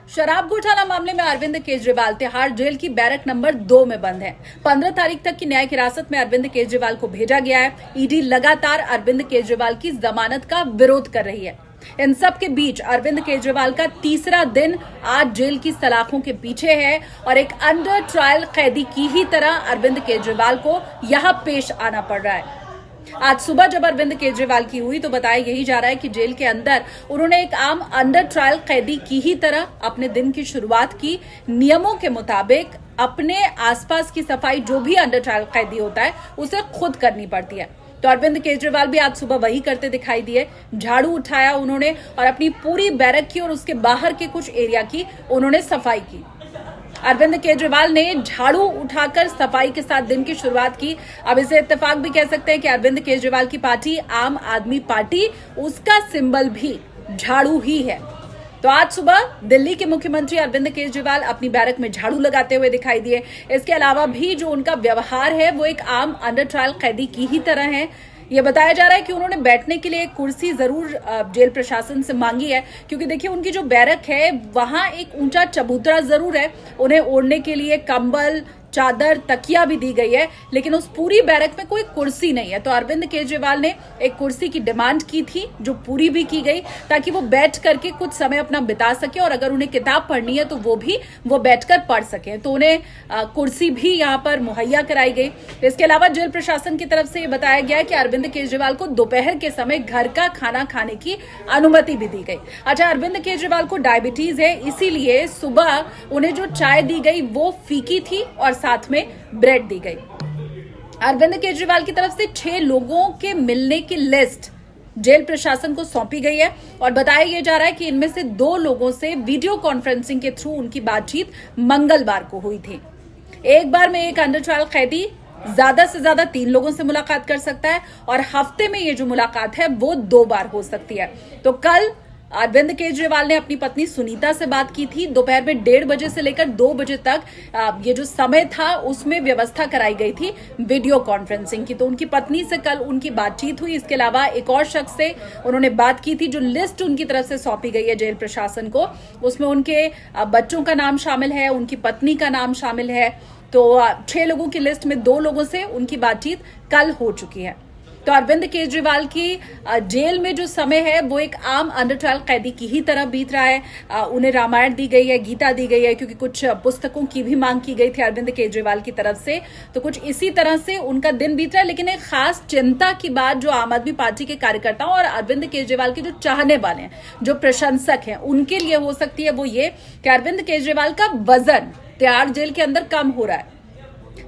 शराब घोटाला मामले में अरविंद केजरीवाल तिहाड़ जेल की बैरक नंबर 2 में बंद है। 15 तारीख तक की न्यायिक हिरासत में अरविंद केजरीवाल को भेजा गया है। ईडी लगातार अरविंद केजरीवाल की जमानत का विरोध कर रही है। इन सब के बीच अरविंद केजरीवाल का तीसरा दिन आज जेल की सलाखों के पीछे है और एक अंडर ट्रायल कैदी की ही तरह अरविंद केजरीवाल को यहां पेश आना पड़ रहा है। आज सुबह जब अरविंद केजरीवाल की हुई तो बताया यही जा रहा है कि जेल के अंदर उन्होंने एक आम अंडर ट्रायल कैदी की ही तरह अपने दिन की शुरुआत की। नियमों के मुताबिक अपने आसपास की सफाई जो भी अंडर ट्रायल कैदी होता है उसे खुद करनी पड़ती है। तो अरविंद केजरीवाल भी आज सुबह वही करते दिखाई दिए। झाड़ू उठाया उन्होंने और अपनी पूरी बैरक की और उसके बाहर के कुछ एरिया की उन्होंने सफाई की। अरविंद केजरीवाल ने झाड़ू उठाकर सफाई के साथ दिन की शुरुआत की। अब इसे इत्तेफाक भी कह सकते हैं कि अरविंद केजरीवाल की पार्टी आम आदमी पार्टी, उसका सिंबल भी झाड़ू ही है। तो आज सुबह दिल्ली के मुख्यमंत्री अरविंद केजरीवाल अपनी बैरक में झाड़ू लगाते हुए दिखाई दिए। इसके अलावा भी जो उनका व्यवहार है वो एक आम अंडर ट्रायल कैदी की ही तरह है। ये बताया जा रहा है कि उन्होंने बैठने के लिए एक कुर्सी जरूर जेल प्रशासन से मांगी है, क्योंकि देखिए उनकी जो बैरक है वहां एक ऊंचा चबूतरा जरूर है। उन्हें ओढ़ने के लिए कंबल, चादर, तकिया भी दी गई है, लेकिन उस पूरी बैरक में कोई कुर्सी नहीं है। तो अरविंद केजरीवाल ने एक कुर्सी की डिमांड की थी जो पूरी भी की गई, ताकि वो बैठ करके कुछ समय अपना बिता सके और अगर उन्हें किताब पढ़नी है तो वो बैठकर पढ़ सके। तो उन्हें कुर्सी भी यहाँ पर मुहैया कराई गई। इसके अलावा जेल प्रशासन की तरफ से ये बताया गया कि अरविंद केजरीवाल को दोपहर के समय घर का खाना खाने की अनुमति भी दी गई। अच्छा, अरविंद केजरीवाल को डायबिटीज है, इसीलिए सुबह उन्हें जो चाय दी गई वो फीकी थी और साथ में ब्रेड दी गई। अरविंद केजरीवाल की तरफ से 6 लोगों के मिलने की लिस्ट जेल प्रशासन को सौंपी गई है और बताया यह जा रहा है कि इनमें से 2 लोगों से वीडियो कॉन्फ्रेंसिंग के थ्रू उनकी बातचीत मंगलवार को हुई थी। एक बार में एक अंडर ट्रायल कैदी ज्यादा से ज्यादा 3 लोगों से मुलाकात कर सकता है और हफ्ते में ये जो मुलाकात है वो 2 बार हो सकती है। तो कल अरविंद केजरीवाल ने अपनी पत्नी सुनीता से बात की थी। दोपहर में 1:30 बजे से लेकर 2 बजे तक ये जो समय था उसमें व्यवस्था कराई गई थी वीडियो कॉन्फ्रेंसिंग की। तो उनकी पत्नी से कल उनकी बातचीत हुई। इसके अलावा एक और शख्स से उन्होंने बात की थी। जो लिस्ट उनकी तरफ से सौंपी गई है जेल प्रशासन को, उसमें उनके बच्चों का नाम शामिल है, उनकी पत्नी का नाम शामिल है। तो 6 लोगों की लिस्ट में 2 लोगों से उनकी बातचीत कल हो चुकी है। तो अरविंद केजरीवाल की जेल में जो समय है वो एक आम अंडर ट्रायल कैदी की ही तरह बीत रहा है। उन्हें रामायण दी गई है, गीता दी गई है, क्योंकि कुछ पुस्तकों की भी मांग की गई थी अरविंद केजरीवाल की तरफ से। तो कुछ इसी तरह से उनका दिन बीत रहा है। लेकिन एक खास चिंता की बात जो आम आदमी पार्टी के कार्यकर्ताओं और अरविंद केजरीवाल के जो चाहने वाले हैं, जो प्रशंसक हैं, उनके लिए हो सकती है वो ये कि अरविंद केजरीवाल का वजन तिहाड़ जेल के अंदर कम हो रहा है।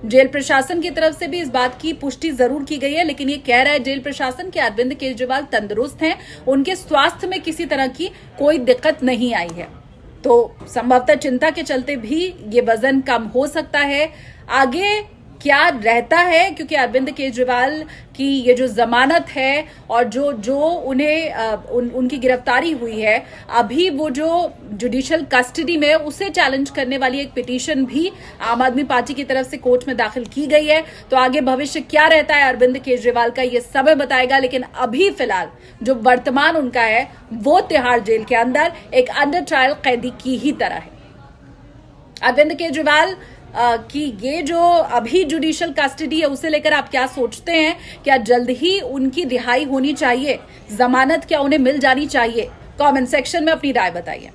जेल प्रशासन की तरफ से भी इस बात की पुष्टि जरूर की गई है, लेकिन ये कह रहा है जेल प्रशासन कि अरविंद केजरीवाल तंदुरुस्त हैं, उनके स्वास्थ्य में किसी तरह की कोई दिक्कत नहीं आई है। तो संभवतः चिंता के चलते भी ये वजन कम हो सकता है। आगे क्या रहता है, क्योंकि अरविंद केजरीवाल की ये जो जमानत है और जो उन्हें उनकी गिरफ्तारी हुई है, अभी वो जो जुडिशियल कस्टडी में उसे चैलेंज करने वाली एक पिटीशन भी आम आदमी पार्टी की तरफ से कोर्ट में दाखिल की गई है। तो आगे भविष्य क्या रहता है अरविंद केजरीवाल का, ये समय बताएगा। लेकिन अभी फिलहाल जो वर्तमान उनका है वो तिहाड़ जेल के अंदर एक अंडर ट्रायल कैदी की ही तरह है। अरविंद केजरीवाल कि ये जो अभी जुडिशियल कस्टडी है उसे लेकर आप क्या सोचते हैं? क्या जल्द ही उनकी रिहाई होनी चाहिए? जमानत क्या उन्हें मिल जानी चाहिए? कमेंट सेक्शन में अपनी राय बताइए।